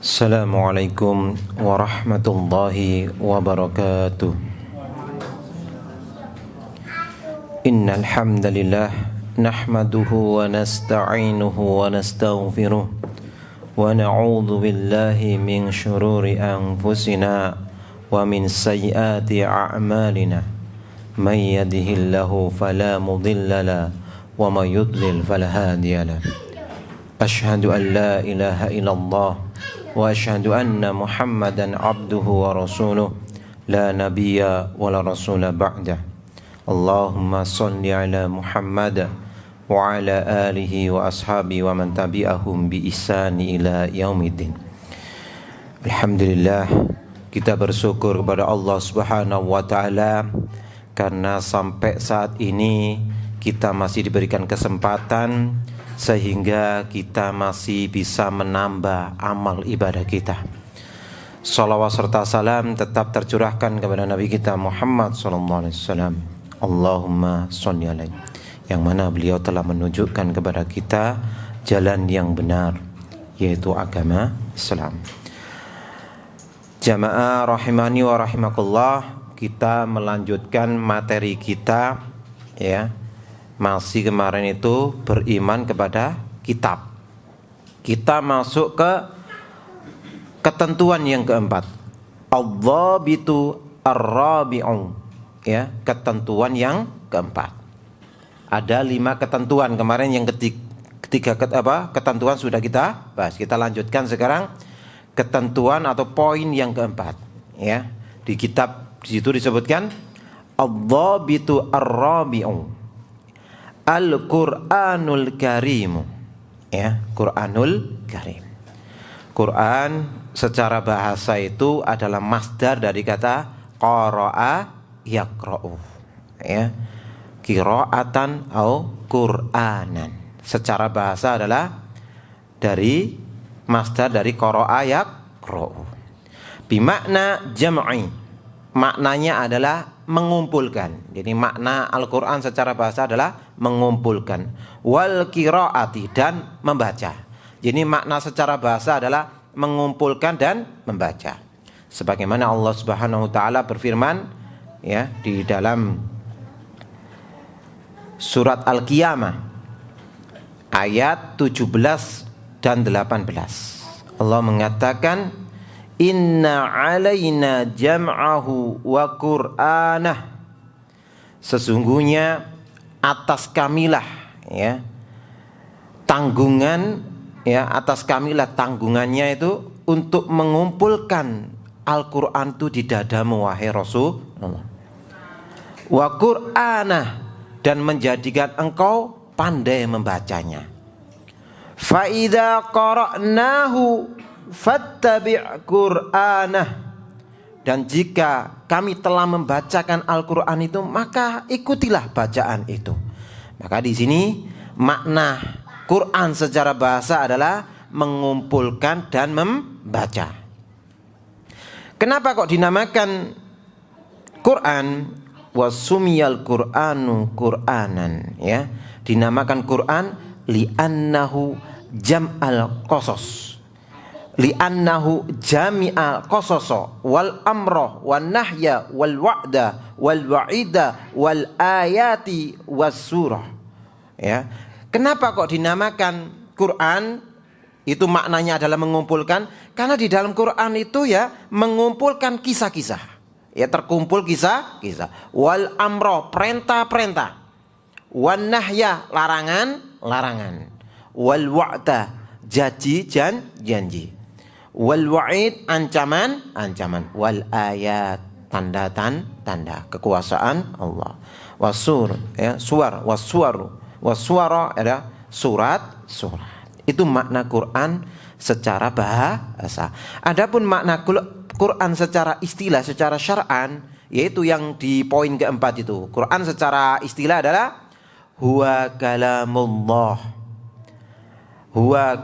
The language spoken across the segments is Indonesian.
Assalamualaikum warahmatullahi wabarakatuh. Innal hamdalillah nahmaduhu wa nasta'inuhu wa nastaghfiruh wa na'udzu billahi min shururi anfusina wa min sayyiati a'malina. May yahdihillahu fala mudilla lahu wa may yudlil fala hadiya lahu. Asyhadu an la ilaha illallah wa asyhadu anna Muhammadan abduhu wa rasuluh la nabiyya wa la rasula ba'dah. Allahumma salli ala Muhammad wa ala alihi wa ashabi wa man tabi'ahum bi ihsani ila yaumiddin. Alhamdulillah, kita bersyukur kepada Allah Subhanahu wa taala karena sampai saat ini kita masih diberikan kesempatan sehingga kita masih bisa menambah amal ibadah kita. Salawat serta salam tetap tercurahkan kepada Nabi kita Muhammad SAW. Allahumma sholli alaihi, yang mana beliau telah menunjukkan kepada kita jalan yang benar, yaitu agama Islam. Jamaah rahimani wa rahimakumullah, kita melanjutkan materi kita, ya. Masih kemarin itu beriman kepada kitab. Kita masuk ke ketentuan yang keempat, adzabitu ar-rabi'u, ya, ketentuan yang keempat. Ada 5 ketentuan. Kemarin yang ketiga ketentuan sudah kita bahas. Kita lanjutkan sekarang ketentuan atau poin yang keempat, ya. Di kitab di situ disebutkan adzabitu ar-rabi'u Al-Qur'anul Karim, ya, Qur'anul Karim. Quran secara bahasa itu adalah masdar dari kata qara'a yaqra'u, ya, qira'atan atau Qur'anan. Secara bahasa adalah dari masdar dari qara'a yaqra'u. Bimakna jam'i, maknanya adalah mengumpulkan. Jadi makna Al-Quran secara bahasa adalah mengumpulkan. Wal qiraati, dan membaca. Jadi makna secara bahasa adalah mengumpulkan dan membaca. Sebagaimana Allah Subhanahu wa taala berfirman, ya, di dalam surat Al-Qiyamah ayat 17 dan 18. Allah mengatakan, inna alaina jam'ahu wa qur'anah, sesungguhnya atas kamilah, ya, tanggungan, ya, atas kamilah tanggungannya itu untuk mengumpulkan Al-Quran itu di dadamu wahai Rasulullah, wa qur'anah, dan menjadikan engkau pandai membacanya. Fa idza qara'nahu fattabi' Qur'anah, dan jika kami telah membacakan Al-Qur'an itu, maka ikutilah bacaan itu. Maka di sini makna Quran secara bahasa adalah mengumpulkan dan membaca. Kenapa kok dinamakan Quran? Wasumiyal Qur'anu Qur'anan, ya, dinamakan Quran li'annahu jam'al qasas, li'annahu jami'a qasasa wal amra wan nahya wal wa'da wal wa'ida wal ayati was surah, ya. Kenapa kok dinamakan Quran? Itu maknanya adalah mengumpulkan, karena di dalam Quran itu, ya, mengumpulkan kisah-kisah, ya, terkumpul kisah-kisah. Wal amra, perintah-perintah. Wan nahya, larangan-larangan. Wal wa'da, janji. Wal wa'id, ancaman. Wal ayat, tanda kekuasaan Allah. Wasur, ya, wassuara ada surat. Itu makna Quran secara bahasa. Adapun makna Quran secara istilah, secara syar'an, yaitu yang di poin keempat itu. Quran secara istilah adalah huwa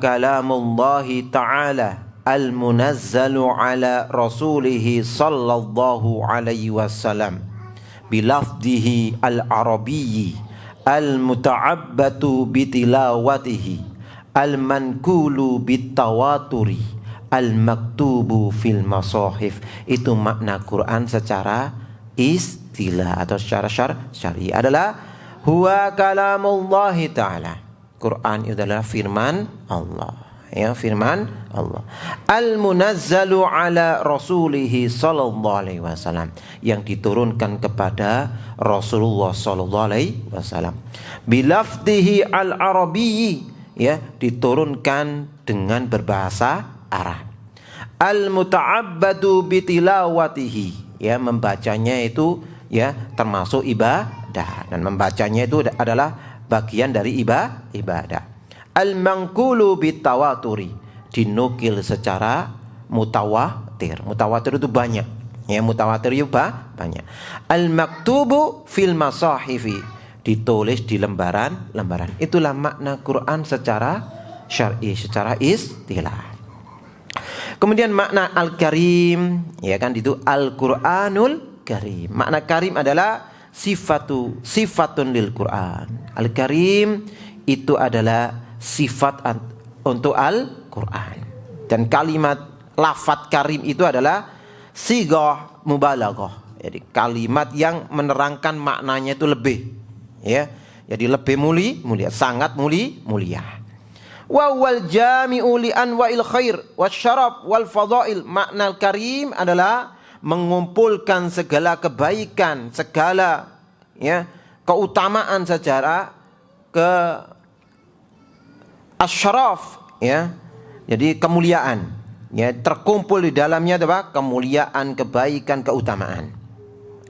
kalamullahi ta'ala al-munazzalu ala rasulihi sallallahu alaihi wasallam bilafdihi al-arabiyyi al-muta'abbatu bitilawatihi al-mankulu bitawaturi al-maktubu fil masahif. Itu makna Quran secara istilah atau secara syar'i adalah huwa kalamullahi ta'ala. Quran itu adalah firman Allah. Ya, firman Allah. Al-munazzalu ala rasulihi sallallahu alaihi wasallam, yang diturunkan kepada Rasulullah sallallahu alaihi wasallam. Bilafdihi al-arabiyyi, ya, diturunkan dengan berbahasa Arab. Al-muta'abbadu bitilawatihi, ya, membacanya itu ya termasuk ibadah, dan membacanya itu adalah bagian dari ibadah. Al-manqulu bitawaturi, dinukil secara mutawatir. Mutawatir itu banyak. Ya, mutawatir itu banyak. Al-maktubu fil masahifi, ditulis di lembaran-lembaran. Itulah makna Quran secara syar'i, secara istilah. Kemudian makna al-karim, ya kan, itu Al-Qur'anul Karim. Makna karim adalah sifatun lil Quran. Al-Karim itu adalah sifat untuk Al-Quran. Dan kalimat lafadz karim itu adalah sighah mubalaghah. Jadi kalimat yang menerangkan maknanya itu lebih, ya. Jadi lebih mulia, sangat mulia. Wa wal jami'u li anwa'il khair wasyaraf wal fadail. Makna al-karim adalah mengumpulkan segala kebaikan, segala, ya, keutamaan secara asyraf, ya, jadi kemuliaan, ya, terkumpul di dalamnya apa? Kemuliaan, kebaikan, keutamaan.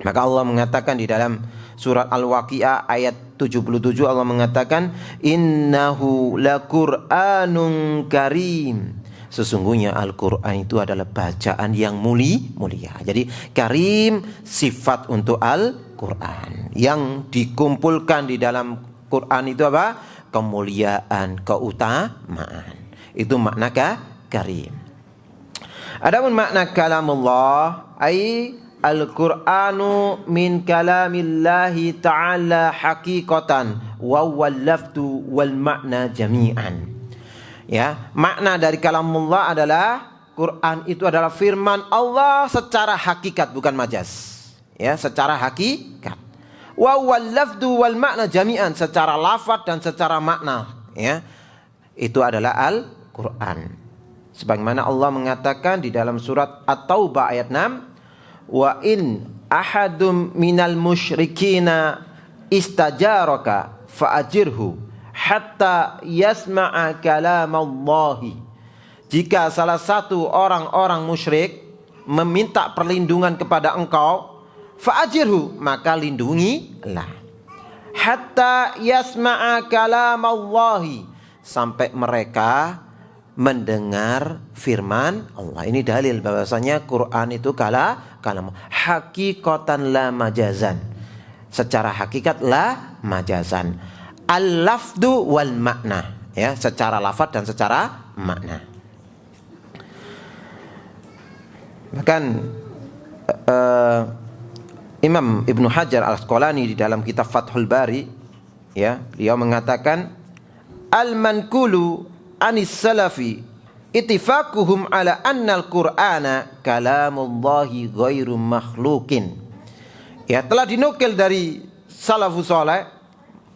Maka Allah mengatakan di dalam surat Al-Waqiah ayat 77, Allah mengatakan innahu laqur'anun karim. Sesungguhnya Al-Quran itu adalah bacaan yang mulia. Jadi karim sifat untuk Al-Quran. Yang dikumpulkan di dalam Quran itu apa? Kemuliaan, keutamaan. Itu makna karim. Adapun makna kalamullah, ai al-Qur'anu min kalamillahi ta'ala haqiqatan wa wal lafdu wal makna jami'an. Ya, makna dari kalamullah adalah Quran itu adalah firman Allah secara hakikat, bukan majaz. Ya, secara hakikat. Wa wal lafdu wal makna jami'an, secara lafaz dan secara makna, ya. Itu adalah Al-Qur'an. Sebagaimana Allah mengatakan di dalam surat At-Taubah ayat 6, wa in ahadum minal musyrikina istajaraka fa'ajirhu hatta yasma'a kalamallahi. Jika salah satu orang-orang musyrik meminta perlindungan kepada engkau, fa'ajirhu, maka lindungilah. Hatta yasma'a kalamallahi, sampai mereka mendengar firman Allah. Ini dalil bahwasanya Quran itu kalam hakikatan la majazan. Secara hakikat la majazan. Al-lafdu wal makna, ya, secara lafaz dan secara makna. Bahkan Imam Ibnu Hajar Al-Asqalani di dalam kitab Fathul Bari, ya, beliau mengatakan al-manqulu anis salafi ittifaquhum ala anna al-Qur'ana kalamullahi ghairu makhluqin. Ya, telah dinukil dari salafus saleh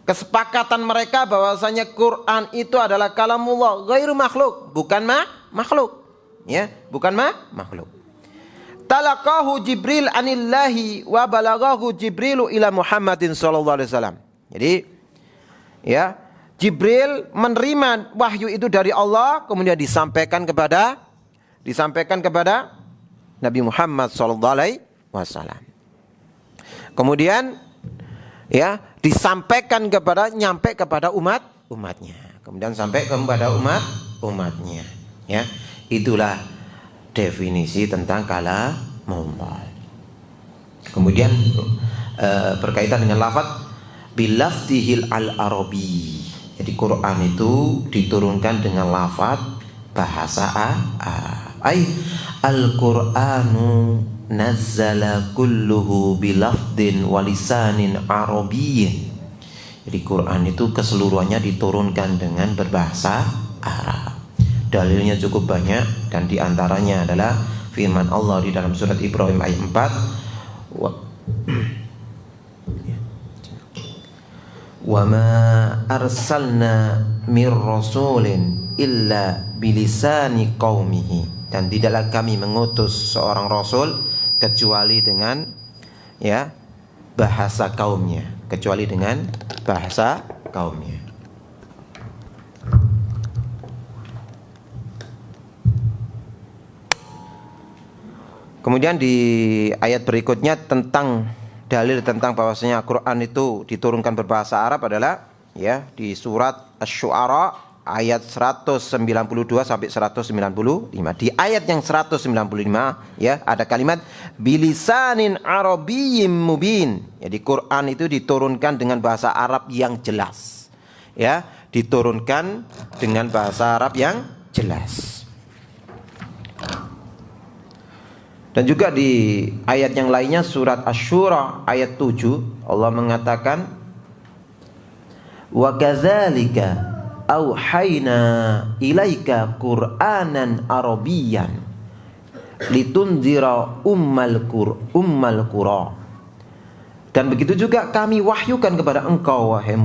kesepakatan mereka bahwasanya Quran itu adalah kalamullah ghairu makhluk, bukan makhluk, ya, bukan makhluk. Talaqahu Jibril anillahi wa balaghahu Jibrilu ila Muhammadin sallallahu alaihi wasallam. Jadi, ya, Jibril menerima wahyu itu dari Allah, kemudian disampaikan kepada Nabi Muhammad sallallahu alaihi wasallam. Kemudian, ya, disampaikan nyampe kepada umatnya. Kemudian sampai kepada umatnya, ya. Itulah definisi tentang kalamullah. Kemudian berkaitan dengan lafaz bilafdihil al-arabi. Jadi Quran itu diturunkan dengan lafaz bahasa Arab. Ai al-Qur'anu nazzala kulluhu bilafdin walisanin arabiyyin. Jadi Quran itu keseluruhannya diturunkan dengan berbahasa Arab dalilnya cukup banyak, dan diantaranya adalah firman Allah di dalam surat Ibrahim ayat 4, wa ma arsalna mir rasulin illa bilisani qaumihi, dan tidaklah kami mengutus seorang rasul kecuali dengan bahasa kaumnya, Kemudian di ayat berikutnya tentang dalil tentang bahwasanya Al-Qur'an itu diturunkan berbahasa Arab adalah di surat Asy-Syu'ara ayat 192 sampai 195. Di ayat yang 195 ada kalimat bilisanin arabiyyin mubin. Jadi Quran itu diturunkan dengan bahasa Arab yang jelas. Diturunkan dengan bahasa Arab yang jelas. Dan juga di ayat yang lainnya surat Asy-Syura ayat 7 Allah mengatakan wa kadzalika auhayna ilaika qur'anan arabiyyan litunzira ummal qura. Dan begitu juga kami wahyukan kepada engkau wahai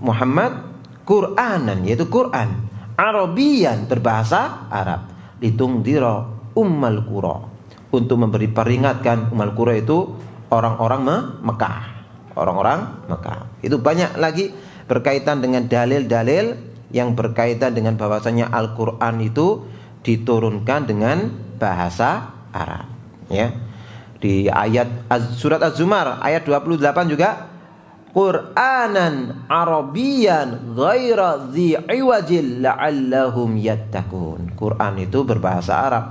Muhammad Qur'anan, yaitu Quran arabiyyan, berbahasa Arab, litunzira ummal qura, untuk memberi peringatkan. Ummul Qura itu orang-orang Mekah. Itu banyak lagi berkaitan dengan dalil-dalil yang berkaitan dengan bahwasanya Al-Qur'an itu diturunkan dengan bahasa Arab. Di ayat surat Az-Zumar ayat 28 juga Qur'anan Arabiyyan ghaira dzi iwajil la'allahum yattaqun. Quran itu berbahasa Arab,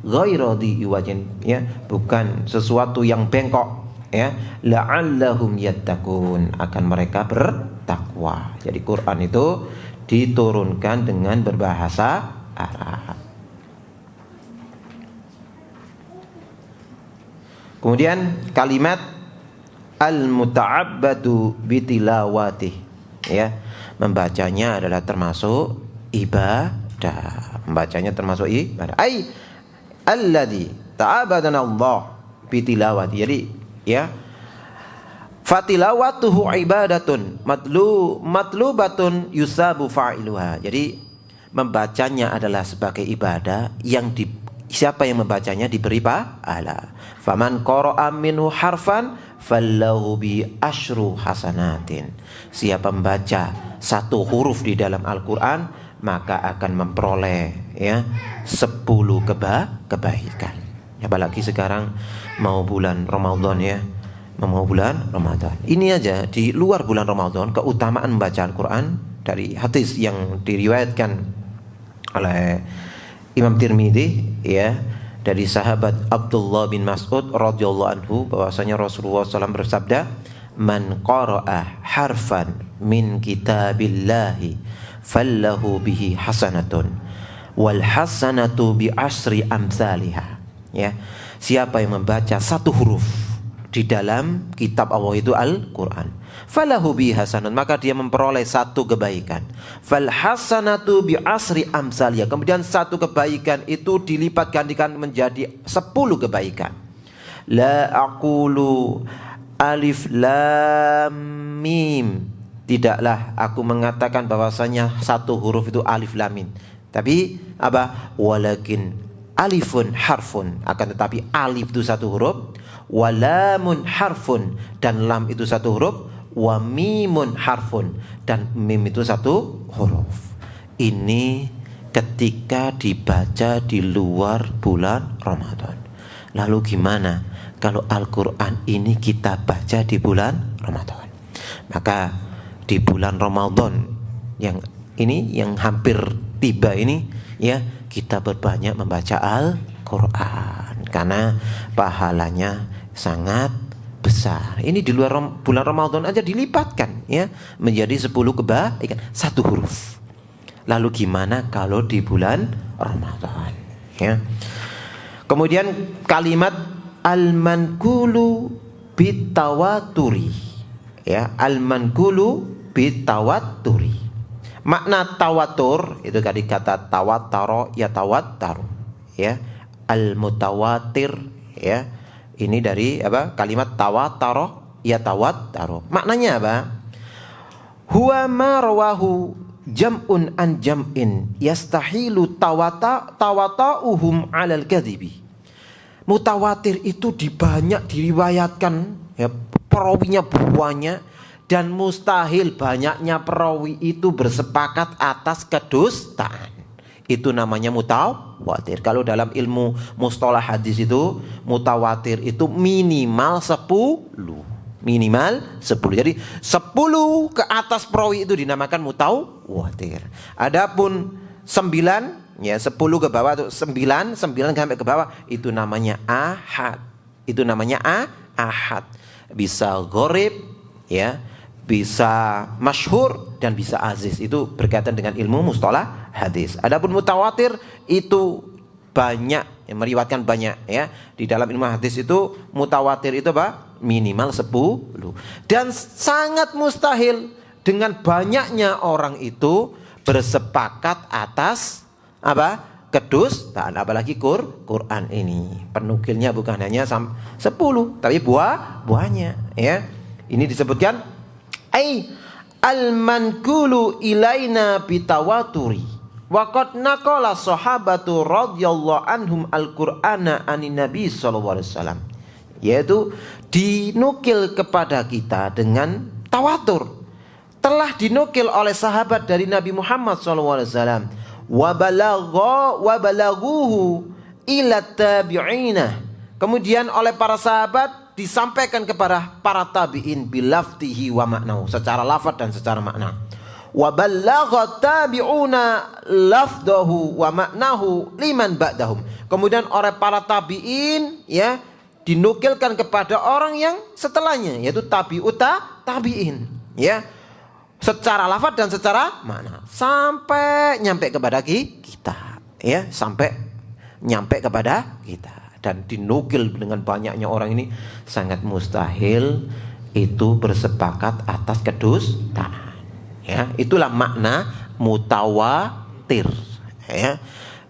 ghaira dzi iwajin, bukan sesuatu yang bengkok, la'allahum yattaqun, akan mereka bertakwa. Jadi Quran itu diturunkan dengan berbahasa Arab. Kemudian kalimat al-muta'abbadu bitilawatih, membacanya adalah termasuk ibadah. Ai alladzi ta'abadana Allah bitilawati. Jadi fatilawatuhu ibadatun matlubatun yusabu fa'iluha. Jadi membacanya adalah sebagai ibadah yang siapa yang membacanya diberi pahala. Faman qara'a minhu harfan fallahu bi asyru hasanatin. Siapa membaca satu huruf di dalam Al-Qur'an maka akan memperoleh 10 kebaikan. Apalagi sekarang mau bulan Ramadan, Ini aja di luar bulan Ramadan keutamaan membaca Al-Qur'an, dari hadis yang diriwayatkan oleh Imam Tirmidzi dari sahabat Abdullah bin Mas'ud radhiyallahu anhu bahwasanya Rasulullah SAW bersabda, "Man qara'a harfan min kitabillahi fallahu bihi hasanatun wal hasanatu bi asri amsalihha." Siapa yang membaca satu huruf di dalam kitab Allah itu Al-Qur'an, falahu bi hasanatun, maka dia memperoleh satu kebaikan. Fal hasanatu bi asri amsalihha, kemudian satu kebaikan itu dilipat gandakan menjadi 10 kebaikan. La aqulu alif lam mim, tidaklah aku mengatakan bahwasanya satu huruf itu alif lam mim, tapi apa? Walakin alifun harfun, akan tetapi alif itu satu huruf, walamun harfun, dan lam itu satu huruf, wa mimun harfun, dan mim itu satu huruf. Ini ketika dibaca di luar bulan Ramadan. Lalu gimana kalau Al-Qur'an ini kita baca di bulan Ramadan? Maka di bulan Ramadan yang ini, yang hampir tiba ini, kita berbanyak membaca Al-Qur'an karena pahalanya sangat besar. Ini di luar bulan Ramadan aja dilipatkan menjadi 10 kebaikan, satu huruf. Lalu gimana kalau di bulan Ramadan? Kemudian kalimat al-manqulu bitawaturi, al-manqulu bitawaturi, Makna tawatur itu dari kata tawataro yatawattaru, ya. Al-mutawatir, ya. Ini dari apa? Kalimat tawataro yatawattaru. Maknanya apa? Huwa ma rawahu jam'un an jam'in yastahilu tawata'uhum 'alal kadhibi. Mutawatir itu banyak diriwayatkan, ya, perawinya banyak, dan mustahil banyaknya perawi itu bersepakat atas kedustaan. Itu namanya mutawatir. Kalau dalam ilmu mustalah hadis itu, mutawatir itu minimal 10. Minimal 10. Jadi 10 ke atas perawi itu dinamakan mutawatir. Adapun 9, ya 10 ke bawah atau 9 sampai ke bawah itu namanya ahad. Itu namanya ahad. Bisa gharib, ya, bisa masyhur, dan bisa aziz. Itu berkaitan dengan ilmu mustalah hadis. Adapun mutawatir itu banyak, yang meriwayatkan banyak, ya. Di dalam ilmu hadis itu mutawatir itu apa? Minimal 10. Dan sangat mustahil dengan banyaknya orang itu bersepakat atas apa? Kedustaan, apalagi Quran ini. Penukilnya bukan hanya 10, tapi buahnya, ya. Ini disebutkan al-mankulu ilaina bitawaturi wa qad naqala sahabatu radhiyallahu anhum al-Qur'ana anin nabi sallallahu alaihi wasallam, yaitu dinukil kepada kita dengan tawatur, telah dinukil oleh sahabat dari Nabi Muhammad sallallahu alaihi wasallam, wa balaghuhu ila tabi'ina, kemudian oleh para sahabat disampaikan kepada para tabi'in bilaftihi wa maknahu, secara lafaz dan secara makna. Wa ballagha tabi'una lafdahu wa maknahu liman ba'dahum. Kemudian oleh para tabi'in, ya, dinukilkan kepada orang yang setelahnya, yaitu tabi'in, ya, secara lafaz dan secara makna, sampai nyampe kepada kita, ya, sampai nyampe kepada kita. Dan dinukil dengan banyaknya orang ini, sangat mustahil itu bersepakat atas kedustaan, ya. Itulah makna mutawatir, ya.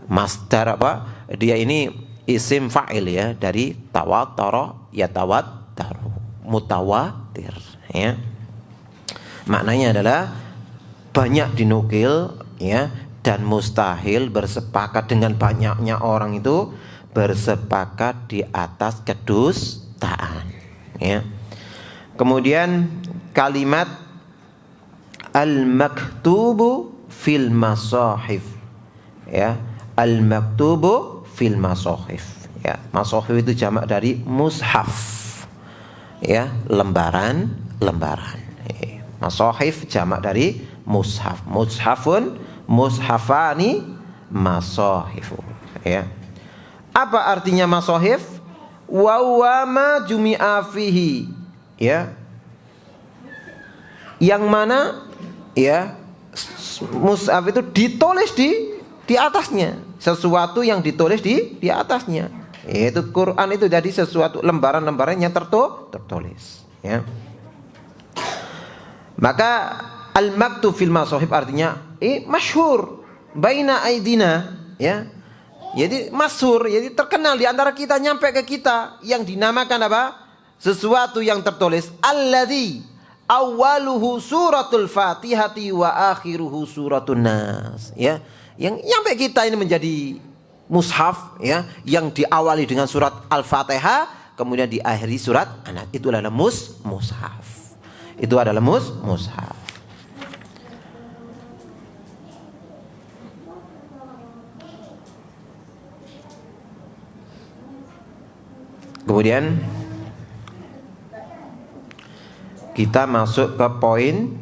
Masdar apa? Dia ini isim fa'il, ya, dari tawatara yatawattaru, mutawatir, ya. Maknanya adalah banyak dinukil, ya, dan mustahil bersepakat dengan banyaknya orang itu bersepakat di atas kedustaan, ya. Kemudian kalimat al-maktubu fil masahif, ya, al-maktubu fil masahif, ya. Masahif itu jamak dari mushaf, ya, lembaran. Masahif jamak dari mushaf. Mushafun, mushafani, masahifu, ya. Apa artinya masahif? Wa ma jumi'a fihi, ya. Yang mana, ya, mushaf itu ditulis di atasnya, sesuatu yang ditulis di atasnya. Yaitu Quran itu jadi sesuatu lembaran-lembaran yang tertulis, ya. Maka al-maktub fil masahif artinya masyhur baina aidina, ya. Jadi masyhur, jadi terkenal di antara kita, nyampe ke kita, yang dinamakan apa? Sesuatu yang tertulis alladzi awwaluhu suratul Fatihati wa akhiruhu suratun Nas, ya. Yang nyampe kita ini menjadi mushaf, ya, yang diawali dengan surat Al-Fatihah, kemudian diakhiri surat An-Nas. Itu adalah mushaf. Itu adalah mushaf. Kemudian kita masuk ke poin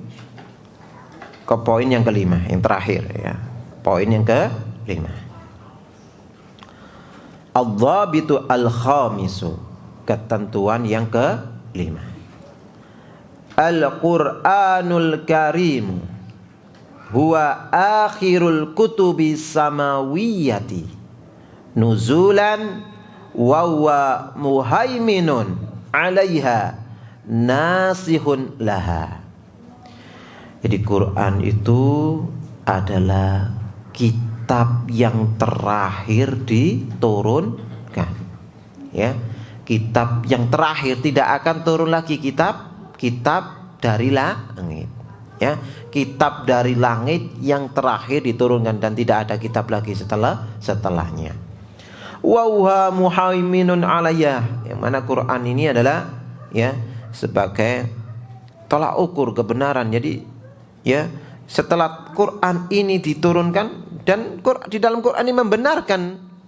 yang kelima, yang terakhir, ya. Poin yang kelima. Adzabitu al-khamisu, ketentuan yang kelima. Al-Qur'anul Karim huwa akhirul kutubi samawiyati nuzulan wa huwa muhaiminun 'alaiha nasihun laha. Jadi Quran itu adalah kitab yang terakhir diturunkan. Ya, kitab yang terakhir, tidak akan turun lagi kitab dari langit. Ya, kitab dari langit yang terakhir diturunkan dan tidak ada kitab lagi setelahnya. Wa huwa muhaiminun alayya, yang mana Quran ini adalah ya sebagai tolak ukur kebenaran. Jadi ya, setelah Quran ini diturunkan dan di dalam Quran ini membenarkan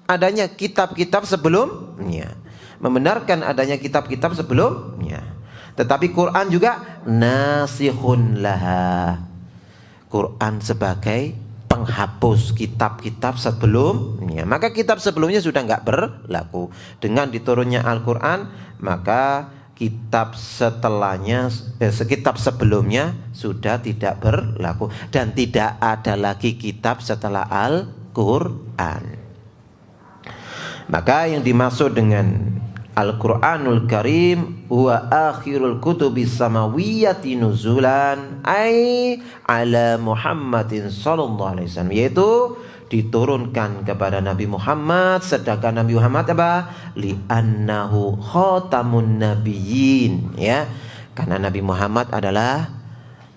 adanya kitab-kitab sebelumnya, membenarkan adanya kitab-kitab sebelumnya. Tetapi Quran juga nasikhun laha, Quran sebagai penghapus kitab-kitab sebelumnya. Maka kitab sebelumnya sudah enggak berlaku. Dengan diturunnya Al-Quran, maka kitab setelahnya, kitab sebelumnya sudah tidak berlaku dan tidak ada lagi kitab setelah Al-Quran. Maka yang dimaksud dengan Al-Quranul Karim huwa akhirul kutubis samawiyyati nuzulan ay ala Muhammadin sallallahu alaihi wasallam, yaitu diturunkan kepada Nabi Muhammad. Sedangkan Nabi Muhammad apa? Li'annahu khatamun nabiyyin, ya. Karena Nabi Muhammad adalah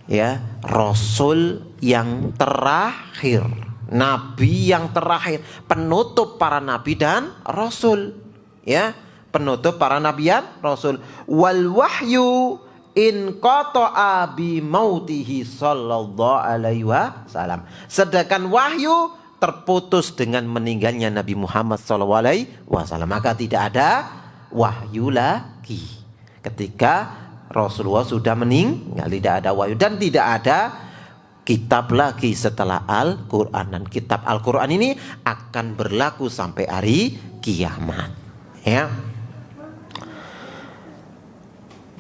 ya rasul yang terakhir, nabi yang terakhir, penutup para nabi dan rasul, ya, penutup para nabi dan rasul. Wal wahyu in qata'a bi mautihi sallallahu alaihi wasallam, sedangkan wahyu terputus dengan meninggalnya Nabi Muhammad sallallahu alaihi wasallam. Maka tidak ada wahyu lagi ketika Rasulullah sudah meninggal, tidak ada wahyu dan tidak ada kitab lagi setelah Al-Quran. Dan kitab Al-Quran ini akan berlaku sampai hari kiamat, ya.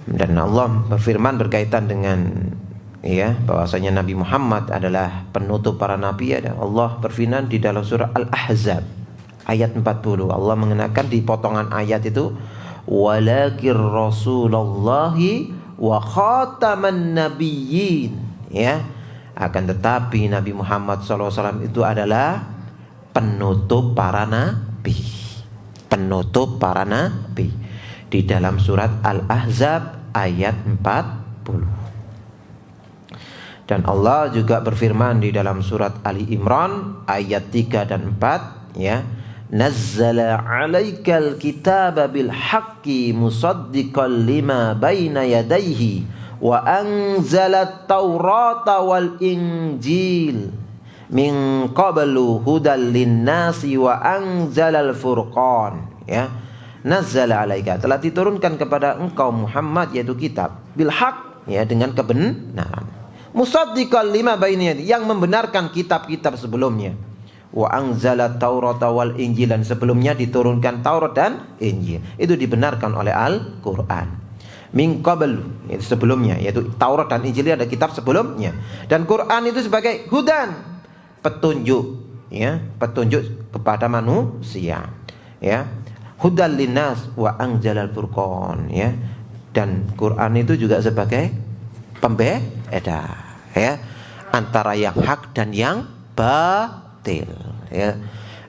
Dan Allah berfirman berkaitan dengan ya bahwasanya Nabi Muhammad adalah penutup para nabi. Ada Allah berfirman di dalam surah Al-Ahzab ayat 40. Allah mengenakan di potongan ayat itu, walakir rasulullahi wa khataman nabiyyin, ya, akan tetapi Nabi Muhammad SAW itu adalah penutup para nabi, penutup para nabi, di dalam surat Al-Ahzab ayat 40. Dan Allah juga berfirman di dalam surat Ali Imran ayat 3 dan 4, ya, nazzala 'alaikal kitaba bil haqqi musaddiqan lima baina yadayhi wa anzalat taurata wal injil min qablu hudal linnasi wa anzalal furqan, ya. Nazzala 'alaika, telah diturunkan kepada engkau Muhammad yaitu kitab bil haqq, ya, dengan kebenaran, musaddiqan lima baina yadayhi, yang membenarkan kitab-kitab sebelumnya, wa anzalat taurata wal injil, dan sebelumnya diturunkan Taurat dan Injil, itu dibenarkan oleh Al-Quran. Min qabl, yaitu sebelumnya, yaitu Taurat dan Injil ada kitab sebelumnya, dan Quran itu sebagai hudan, petunjuk, ya, petunjuk kepada manusia, ya, hudal linnas wa anzalal furqan, ya, dan Quran itu juga sebagai pembeda, ya, antara yang hak dan yang batil, ya,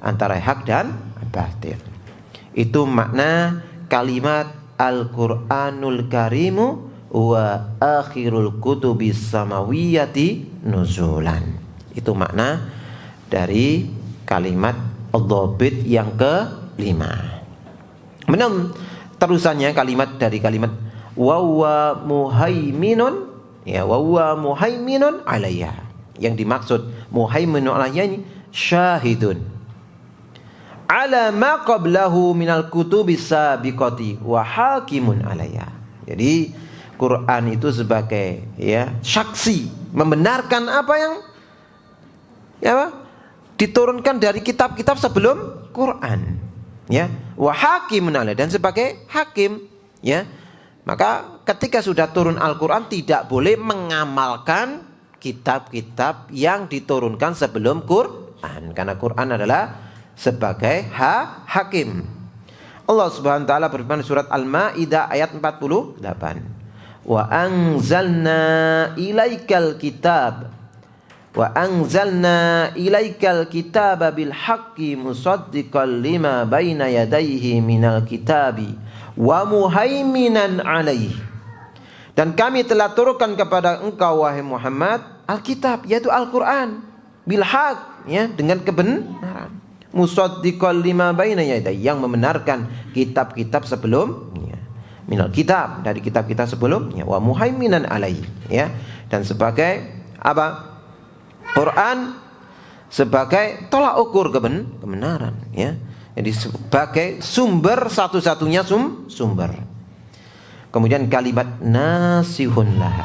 antara hak dan batil. Itu makna kalimat Al-Quranul Karimu wa akhirul kutubis samawiyyati nuzulan. Itu makna dari kalimat ad-dhabit yang kelima. Menang terusannya kalimat dari kalimat wa huwa muhaiminun, ya, wa huwa muhaiminun alayya. Yang dimaksud muhaiminun alayya ini syahidun ala ma qablahu minal kutubis sabiqati wa hakimun alayya. Jadi Quran itu sebagai, ya, saksi membenarkan apa yang, ya, diturunkan dari kitab-kitab sebelum Quran, ya, wa hakimun alayya, dan sebagai hakim, ya. Maka ketika sudah turun Al-Quran tidak boleh mengamalkan kitab-kitab yang diturunkan sebelum Quran, karena Quran adalah sebagai hakim. Allah Subhanahu wa taala berfirman surat Al-Maidah ayat 48. Wa anzalna ilaikal kitab Wa anzalna ilaikal kitaba bil haqqi musaddiqan lima baina yadayhi minal kitabi wa muhaiminan alaihi. Dan kami telah turunkan kepada engkau wahai Muhammad Alkitab, yaitu Al-Qur'an, bil haqq, ya, dengan kebenaran. Musaddiqan lima baina yadayhi, yang membenarkan kitab-kitab sebelumnya. Minal kitab, dari kitab-kitab sebelumnya, wa muhaiminan alaihi, ya. Dan sebagai apa? Quran sebagai tolak ukur kebenaran, ya. Jadi sebagai sumber, satu-satunya sumber. Kemudian kalimat nasihun laha,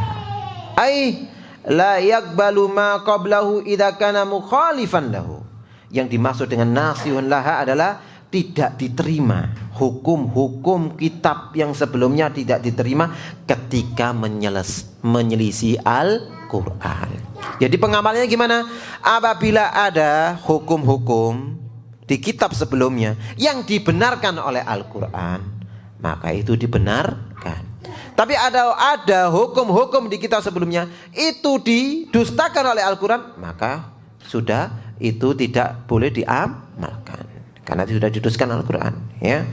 ai la yaqbalu ma qablahu idza kana mukhalifan lahu. Yang dimaksud dengan nasihun laha adalah tidak diterima hukum-hukum kitab yang sebelumnya, tidak diterima ketika menyelisih Al-Quran. Jadi pengamalnya gimana? Apabila ada hukum-hukum di kitab sebelumnya yang dibenarkan oleh Al-Quran, maka itu dibenarkan. Tapi ada hukum-hukum di kitab sebelumnya itu didustakan oleh Al-Quran, maka sudah itu tidak boleh diamalkan karena sudah didustakan Al-Quran, ya.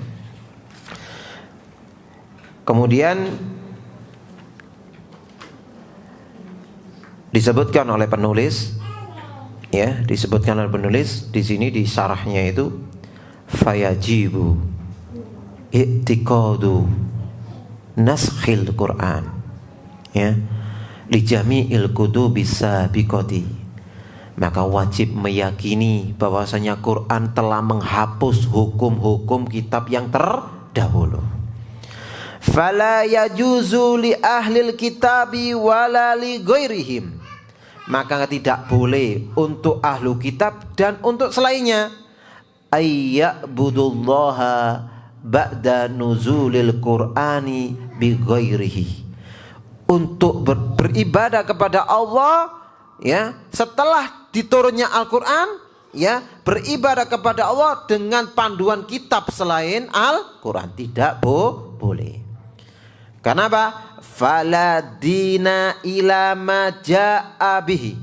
Kemudian disebutkan oleh penulis, ya, disebutkan oleh penulis di sini di syarahnya itu fayajibu i'tiqadu naskhil Quran, ya, li jami'il kutubi sabiqati. Maka wajib meyakini bahwasanya Quran telah menghapus hukum-hukum kitab yang terdahulu. Fala yajuzu li ahlil kitabi wala li ghairihim. Maka tidak boleh untuk ahlu kitab dan untuk selainnya ayya'budullaha ba'da nuzulil Qur'ani bi ghairihi, untuk beribadah kepada Allah, ya, setelah diturunnya Al-Quran, ya, beribadah kepada Allah dengan panduan kitab selain Al-Quran tidak boleh. Karena apa? Fala dina ila ma ja'a bihi.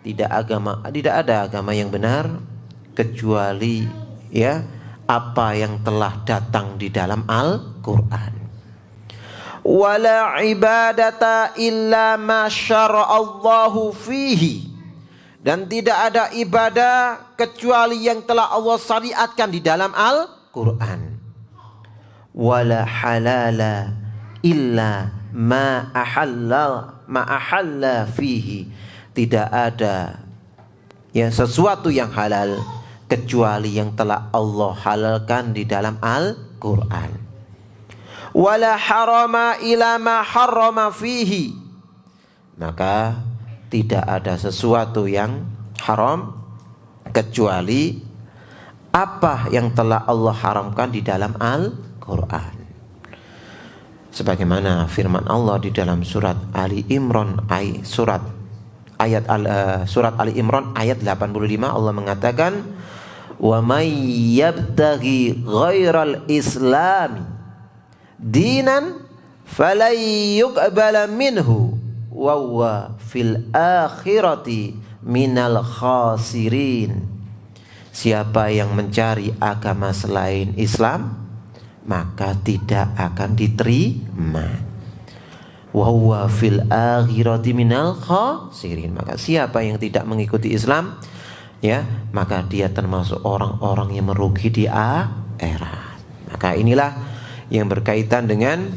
Tidak ada agama yang benar kecuali, ya, apa yang telah datang di dalam Al-Quran. Wala ibadata illa ma syara'allahu fihi. Dan tidak ada ibadah kecuali yang telah Allah syariatkan di dalam Al-Quran. Wala halala illa ma ahalla fihi. Tidak ada, ya, sesuatu yang halal kecuali yang telah Allah halalkan di dalam Al-Quran. Wala harama ila ma harrama fihi. Maka tidak ada sesuatu yang haram kecuali apa yang telah Allah haramkan di dalam Al-Quran. Sebagaimana firman Allah di dalam surat Ali Imran surat Ali Imran ayat 85, Allah mengatakan, wa may yabtaghi ghairal islami dinan falay yuqbala minhu wa huwa fil akhirati minal khasirin. Siapa yang mencari agama selain Islam, maka tidak akan diterima. Wa huwa fil akhirati minal khasirin. Maka siapa yang tidak mengikuti Islam, ya, maka dia termasuk orang-orang yang merugi di akhirat. Maka inilah yang berkaitan dengan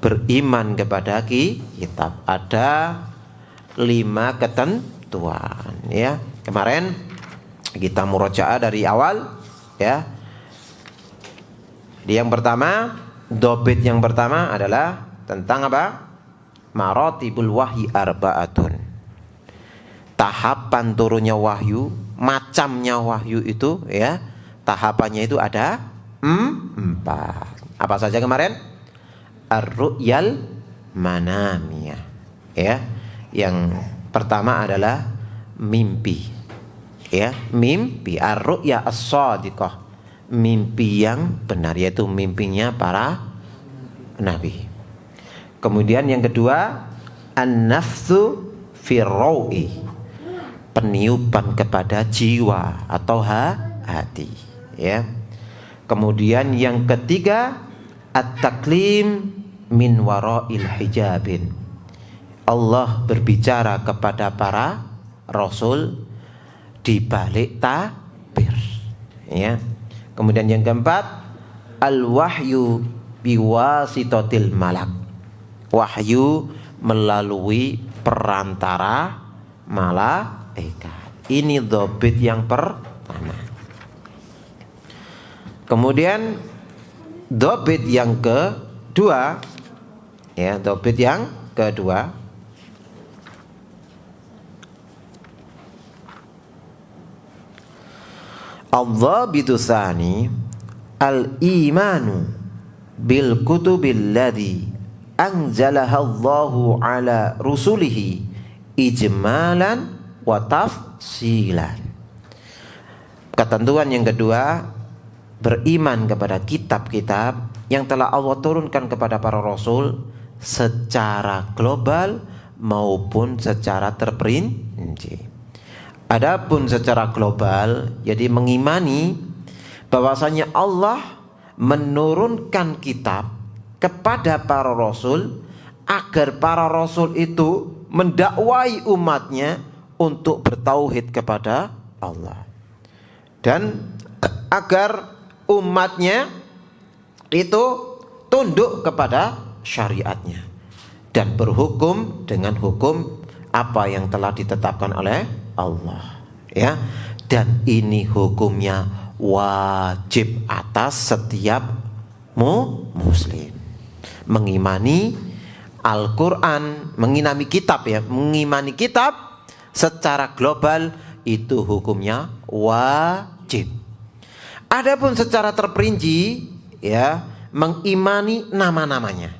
beriman kepada kitab. Ada 5 ketentuan, ya. Kemarin kita murojaah dari awal, ya. Yang pertama, dobit yang pertama adalah tentang apa? Maratibul wahyi arba'atun. Tahapan turunnya wahyu, macamnya wahyu itu, ya, tahapannya itu ada 4. Apa saja kemarin? Ar-ru'yal manamiyah, ya. Yang pertama adalah mimpi, ya, mimpi. Ar-ru'ya as-shadiqah, mimpi yang benar, yaitu mimpinya para nabi. Kemudian yang kedua, an-nafsu fi rawi, peniupan kepada jiwa atau hati, ya. Kemudian yang ketiga, at-taklim min wara'il hijabin. Allah berbicara kepada para rasul di balik tabir, ya. Kemudian yang keempat, al-wahyu biwasitatil malak. Wahyu melalui perantara malaikat. Ini dhobit yang pertama. Kemudian dhobit yang kedua, ya, dhobit yang kedua, al-dhabitu tsani al-imanu bil kutubil ladzi anzalahallahu ala rusulihi ijmalan wa tafsilan. Ketentuan yang kedua, beriman kepada kitab-kitab yang telah Allah turunkan kepada para rasul secara global maupun secara terperinci. Adapun secara global, jadi mengimani bahwasanya Allah menurunkan kitab kepada para rasul agar para rasul itu mendakwai umatnya untuk bertauhid kepada Allah, dan agar umatnya itu tunduk kepada syariatnya dan berhukum dengan hukum apa yang telah ditetapkan oleh Allah, ya. Dan ini hukumnya wajib atas setiap muslim. Mengimani Al-Quran, mengimani kitab, ya, mengimani kitab secara global itu hukumnya wajib. Adapun secara terperinci, ya, mengimani nama-namanya,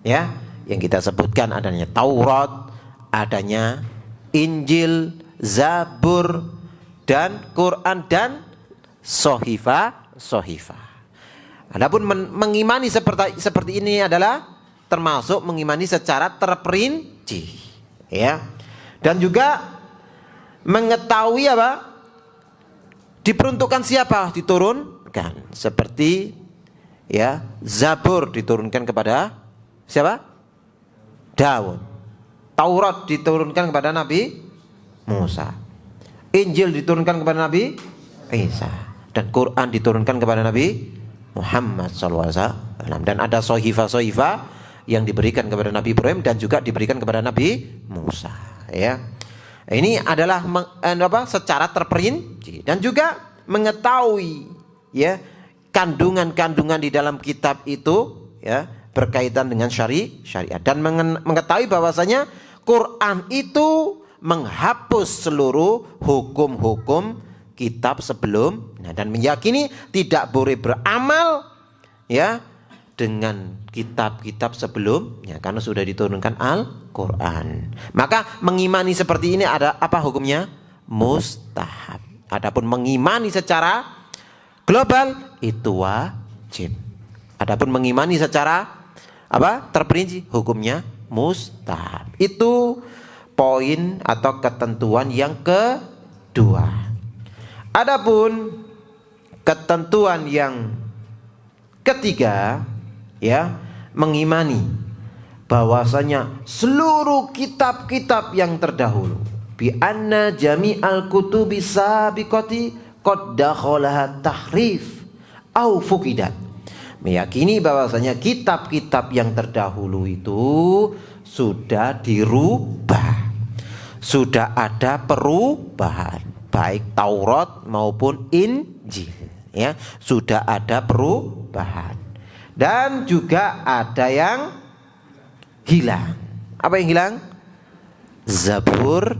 ya, yang kita sebutkan adanya Taurat, adanya Injil, Zabur, dan Quran, dan Sohifah. Adapun mengimani seperti ini adalah termasuk mengimani secara terperinci, ya. Dan juga mengetahui apa? Diperuntukkan siapa diturunkan. Seperti, ya, Zabur diturunkan kepada siapa? Daud. Taurat diturunkan kepada Nabi Musa. Injil diturunkan kepada Nabi Isa. Dan Quran diturunkan kepada Nabi Muhammad SAW. Dan ada sohifah yang diberikan kepada Nabi Ibrahim dan juga diberikan kepada Nabi Musa, ya. Ini adalah secara terperinci, dan juga mengetahui, ya, kandungan-kandungan di dalam kitab itu, ya, berkaitan dengan syariat, dan mengetahui bahwasanya Quran itu menghapus seluruh hukum-hukum kitab sebelumnya, dan meyakini tidak boleh beramal, ya, dengan kitab-kitab sebelumnya karena sudah diturunkan Al-Quran. Maka mengimani seperti ini ada apa hukumnya? Mustahab. Adapun mengimani secara global itu wajib. Adapun mengimani secara terperinci hukumnya mustahab. Itu poin atau ketentuan yang kedua. Adapun ketentuan yang ketiga, ya, mengimani bahwasanya seluruh kitab-kitab yang terdahulu bi anna jami'al kutubi sabiqati qad dakhalaha tahrif au fuqidat. Meyakini bahwasanya kitab-kitab yang terdahulu itu sudah dirubah, sudah ada perubahan, baik Taurat maupun Injil, ya, sudah ada perubahan. Dan juga ada yang hilang. Apa yang hilang? Zabur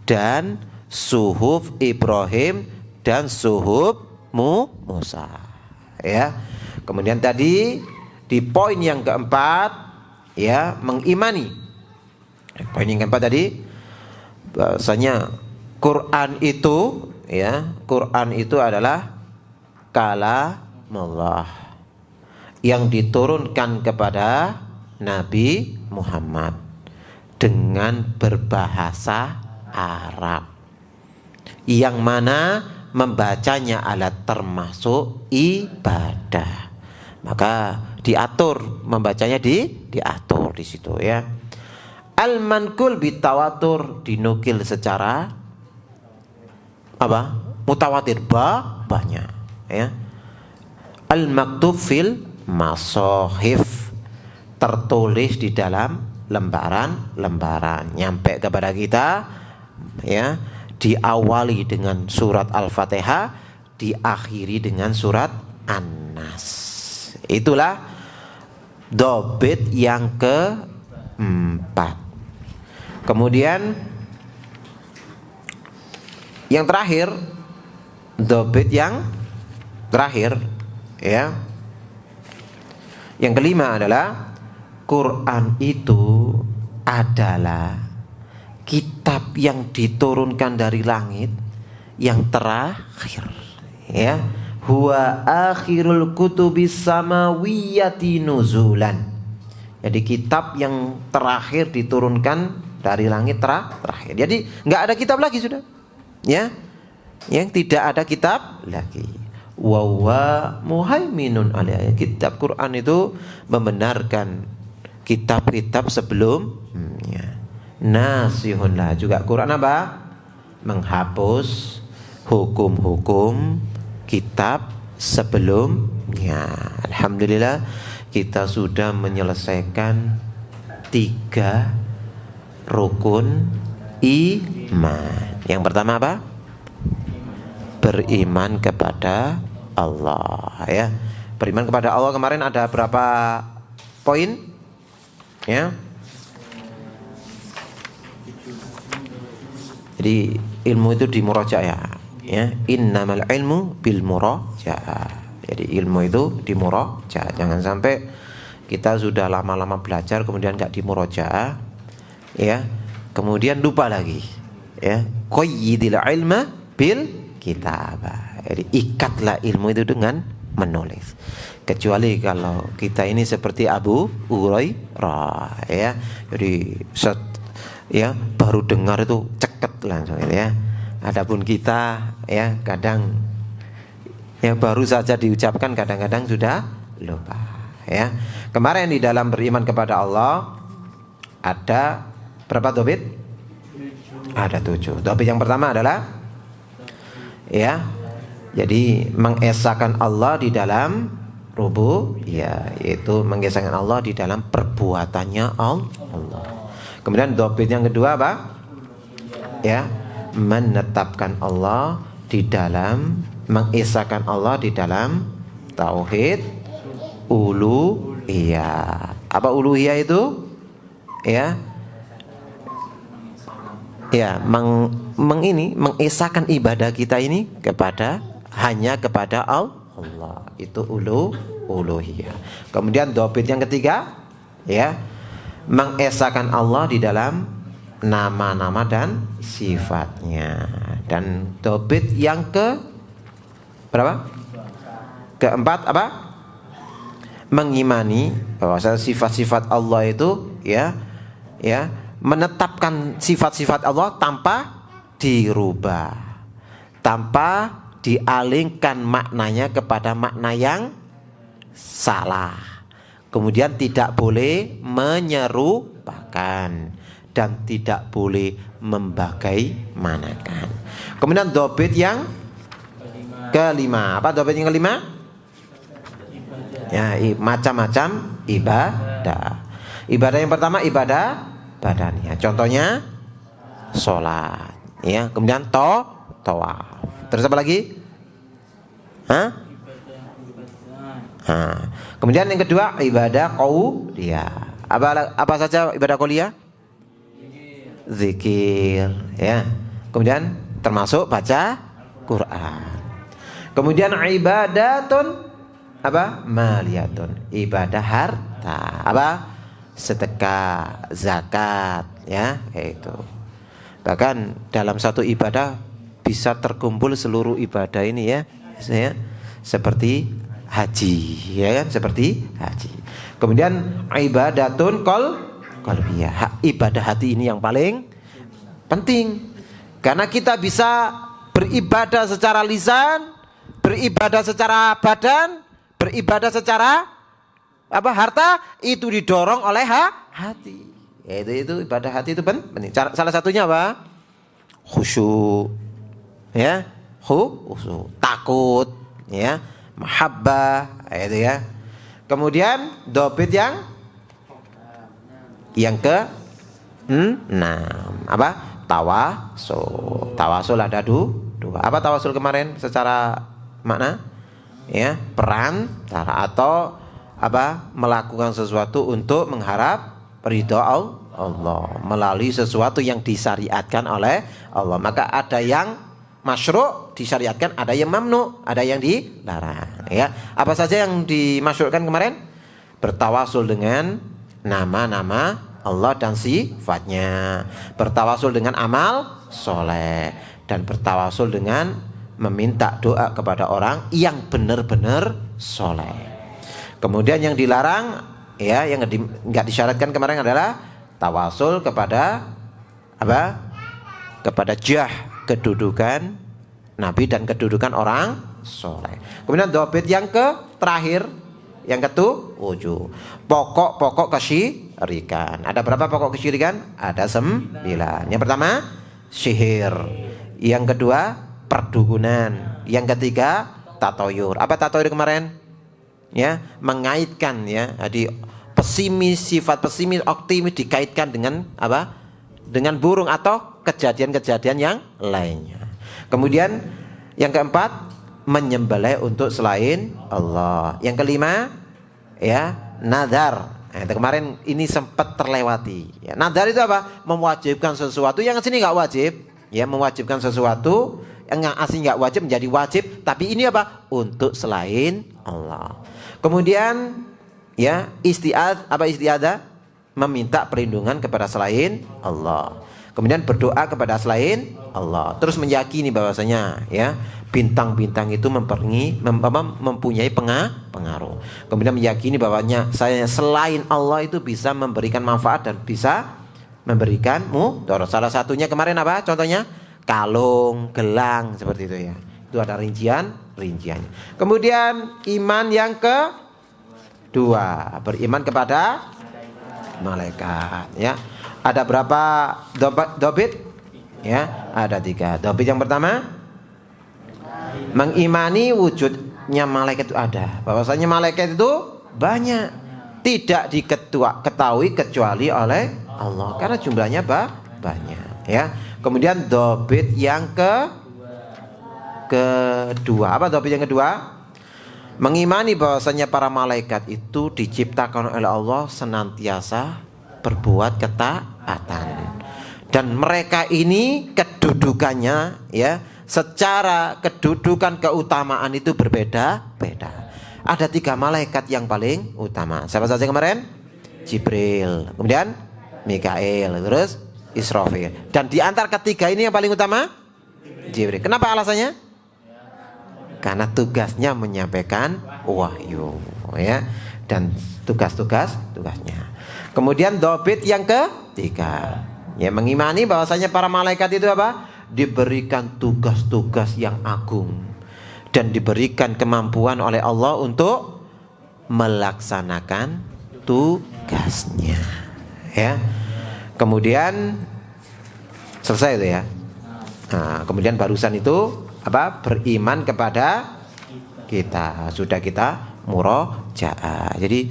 dan Suhuf Ibrahim dan Suhuf Musa, ya. Kemudian tadi di poin yang keempat, ya, mengimani. Poin yang keempat tadi bahwasanya Quran itu, ya, Quran itu adalah kalamullah yang diturunkan kepada Nabi Muhammad dengan berbahasa Arab, yang mana membacanya adalah termasuk ibadah. Maka diatur membacanya diatur di situ ya. Al-manqul bitawatur, dinukil secara apa? Mutawatir, banyak ya. Al-maktub fil masohif, tertulis di dalam lembaran-lembaran, nyampe kepada kita ya, diawali dengan surat Al-Fatihah, diakhiri dengan surat An-Nas. Itulah dobit yang keempat. Kemudian yang terakhir, dobit yang terakhir ya, yang kelima adalah Quran itu adalah kitab yang diturunkan dari langit yang terakhir ya. Huwa akhirul kutubis samawiyati nuzulan. Jadi kitab yang terakhir diturunkan dari langit terakhir. Jadi nggak ada kitab lagi sudah ya, yang tidak ada kitab lagi. Wa huwa muhaiminun alaihi. Kitab Quran itu membenarkan kitab-kitab sebelumnya. Nasihun lah, juga Quran apa? Menghapus hukum-hukum kitab sebelumnya. Alhamdulillah kita sudah menyelesaikan 3 rukun iman. Yang pertama apa? Beriman kepada Allah ya. Beriman kepada Allah kemarin ada berapa poin? Ya. Jadi ilmu itu di murajaah ya. Innamal ilmu bil murajaah. Jadi ilmu itu di murajaah. Jangan sampai kita sudah lama-lama belajar kemudian enggak di murajaah ya. Kemudian lupa lagi ya. Qayyidil ilma bil kitabah. Jadi ikatlah ilmu itu dengan menulis. Kecuali kalau kita ini seperti Abu Hurairah ya. Jadi ya baru dengar itu ceket langsung ya. Adapun kita ya kadang ya baru saja diucapkan kadang-kadang sudah lupa ya. Kemarin di dalam beriman kepada Allah ada berapa dobit? Ada 7. Dobit yang pertama adalah ya, jadi mengesahkan Allah di dalam rububiyah, yaitu mengesahkan Allah di dalam perbuatannya Allah. Kemudian dobit yang kedua apa? Ya, menetapkan Allah di dalam, mengesahkan Allah di dalam tauhid uluhiyah. Apa uluhiyah itu? Ya, ya mengesahkan ibadah kita ini kepada hanya kepada Allah. Itu uluhiyah. Kemudian dobit yang ketiga ya, mengesahkan Allah di dalam nama-nama dan sifatnya. Dan dobit yang ke berapa? Keempat apa? Mengimani bahwa sifat-sifat Allah itu ya menetapkan sifat-sifat Allah tanpa dirubah, tanpa dialihkan maknanya kepada makna yang salah. Kemudian tidak boleh menyerupakan dan tidak boleh membagaimanakan. Kemudian dobit yang kelima. Apa dobit yang kelima? Ya, macam-macam ibadah. Ibadah yang pertama ibadah badannya. Contohnya sholat ya. Kemudian tawaf. Terus apa lagi? Kemudian yang kedua ibadah qauliyah. Apa saja ibadah qauliyah? Zikir ya. Kemudian termasuk baca Quran. Kemudian ibadatun apa? Maliyatun, ibadah harta. Apa? Sedekah, zakat ya, itu. Bahkan dalam satu ibadah bisa terkumpul seluruh ibadah ini ya, seperti haji ya kan, seperti haji. Kemudian ibadatun qalbiyah, ibadah hati ini yang paling penting karena kita bisa beribadah secara lisan, beribadah secara badan, beribadah secara harta, itu didorong oleh hati. Itu ibadah hati itu penting. Salah satunya apa? Khusyuk, ya, khusyuk, takut, ya, mahabbah, itu ya. Kemudian dobit yang ke apa? Tawasul. Tawasul ada dua. Apa tawasul kemarin secara makna? Ya, peran atau melakukan sesuatu untuk mengharap ridha Allah melalui sesuatu yang disyariatkan oleh Allah. Maka ada yang masyru' disyariatkan, ada yang mamnu, ada yang dilarang, ya. Apa saja yang dimasyru'kan kemarin? Bertawasul dengan nama-nama Allah dan sifatnya, bertawasul dengan amal soleh, dan bertawasul dengan meminta doa kepada orang yang benar-benar soleh. Kemudian yang dilarang, ya, yang nggak disyaratkan kemarin adalah tawasul kepada kepada jah, kedudukan Nabi dan kedudukan orang soleh. Kemudian dobit yang terakhir, yang ketujuh, pokok-pokok kesyirikan. Ada berapa pokok kesyirikan? Ada 9. Yang pertama sihir, yang kedua perdukunan, yang ketiga tatoyur. Apa tatoyur kemarin? Ya, mengaitkan, ya, jadi pesimis, sifat pesimis, optimis dikaitkan dengan dengan burung atau kejadian-kejadian yang lainnya. Kemudian yang keempat, menyembelih untuk selain Allah. Yang kelima, ya, nadar. Itu kemarin ini sempat terlewati. Ya, nadar itu apa? Mewajibkan sesuatu yang sini nggak wajib. Ya, mewajibkan sesuatu yang asli nggak wajib menjadi wajib. Tapi ini apa? Untuk selain Allah. Kemudian, ya, istiadah, meminta perlindungan kepada selain Allah. Kemudian berdoa kepada selain Allah. Terus meyakini bahwasanya, ya, bintang-bintang itu mempunyai pengaruh. Kemudian meyakini bahwanya selain Allah itu bisa memberikan manfaat dan bisa memberikan mudarat. Salah satunya kemarin apa? Contohnya kalung, gelang, seperti itu, ya. Itu ada rinciannya. Kemudian iman yang kedua, beriman kepada malaikat, ya. Ada berapa dobit? Ya, ada 3. Dobit yang pertama, mengimani wujudnya malaikat itu ada. Bahwasanya malaikat itu banyak, tidak diketahui kecuali oleh Allah karena jumlahnya banyak, ya. Kemudian dobit yang kedua, apa dobit yang kedua? Mengimani bahwasanya para malaikat itu diciptakan oleh Allah senantiasa berbuat ketaatan, dan mereka ini kedudukannya, ya, secara kedudukan keutamaan itu berbeda-beda. Ada 3 malaikat yang paling utama. Siapa saja kemarin? Jibril, kemudian Mikail, terus Israfil. Dan di antara ketiga ini yang paling utama Jibril. Kenapa alasannya? Karena tugasnya menyampaikan wahyu, ya, dan tugasnya. Kemudian dobit yang ketiga, ya, mengimani bahwasanya para malaikat itu diberikan tugas-tugas yang agung dan diberikan kemampuan oleh Allah untuk melaksanakan tugasnya, ya. Kemudian selesai itu, ya. Nah, kemudian barusan itu beriman kepada kita. Sudah kita murojaah. Jadi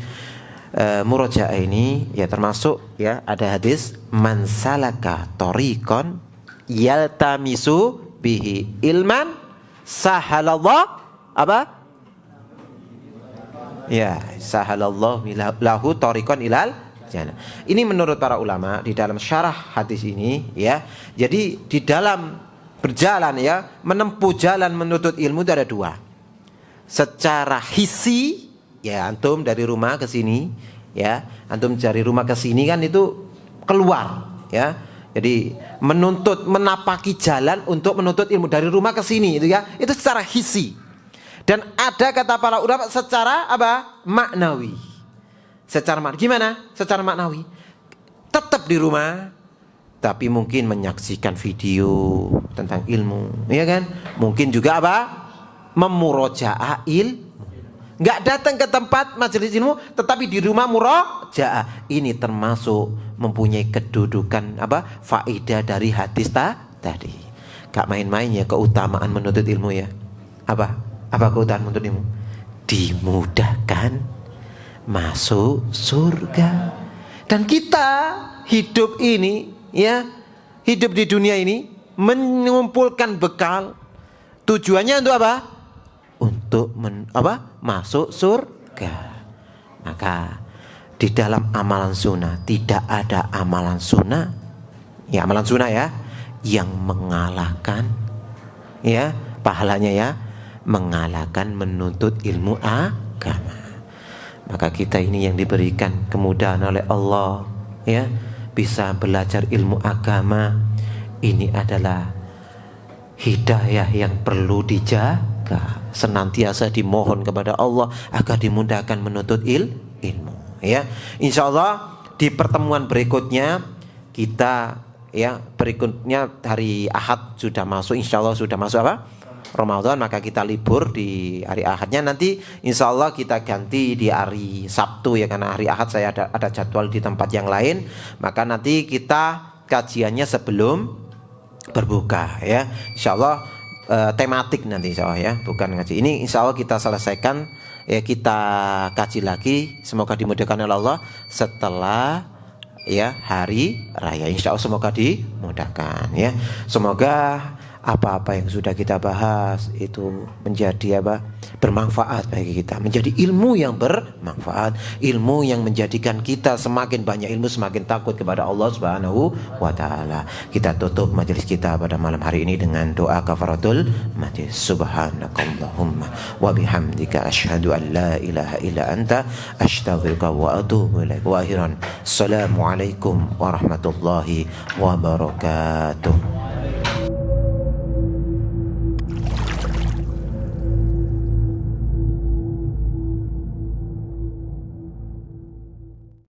murojaah ini, ya, termasuk, ya, ada hadis man salaka thoriqan yaltamisu bihi ilman sahalallah ya, sahalallahu lahu thoriqan ilal jannah. Ini menurut para ulama di dalam syarah hadis ini, ya. Jadi di dalam berjalan, ya, menempuh jalan menuntut ilmu itu ada 2. Secara hisi, ya, antum dari rumah ke sini, ya, antum dari rumah ke sini kan itu keluar, ya. Jadi menapaki jalan untuk menuntut ilmu dari rumah ke sini, itu, ya, itu secara hisi. Dan ada kata para ulama secara maknawi. Secara gimana? Secara maknawi. Tetap di rumah, tapi mungkin menyaksikan video tentang ilmu, ya kan? Mungkin juga apa? Memurojaah ilmu. Nggak datang ke tempat majelis ilmu, tetapi di rumah murojaah. Ini termasuk mempunyai kedudukan apa? Faedah dari hadis tadi. Gak main-main ya keutamaan menuntut ilmu ya. Apa? Apa keutamaan menuntut ilmu? Dimudahkan masuk surga. Dan kita hidup ini ya, hidup di dunia ini mengumpulkan bekal. Tujuannya untuk apa? Untuk masuk surga. Maka di dalam amalan sunnah tidak ada amalan sunnah, ya amalan sunnah ya, yang mengalahkan ya pahalanya ya, mengalahkan menuntut ilmu agama. Maka kita ini yang diberikan kemudahan oleh Allah ya, bisa belajar ilmu agama. Ini adalah hidayah yang perlu dijaga. Senantiasa dimohon kepada Allah agar dimudahkan menuntut ilmu ya. Insya Allah di pertemuan berikutnya kita ya, berikutnya hari Ahad sudah masuk, insya Allah sudah masuk apa? Ramadan, maka kita libur di hari Ahadnya. Nanti insya Allah kita ganti di hari Sabtu ya, karena hari Ahad saya ada jadwal di tempat yang lain. Maka nanti kita kajiannya sebelum berbuka ya, insya Allah tematik nanti insya Allah ya, bukan ngaji. Ini insya Allah kita selesaikan ya, kita kaji lagi. Semoga dimudahkan oleh Allah setelah ya hari raya. Insya Allah semoga dimudahkan ya. Semoga apa-apa yang sudah kita bahas itu menjadi apa? Bermanfaat bagi kita, menjadi ilmu yang bermanfaat, ilmu yang menjadikan kita semakin banyak ilmu, semakin takut kepada Allah Subhanahu wa taala. Kita tutup majelis kita pada malam hari ini dengan doa kafaratul majlis. Subhanakallahumma wa bihamdika asyhadu an la ilaha illa anta astaghfiruka wa atubu ilaik. Wa akhiran assalamualaikum warahmatullahi wabarakatuh.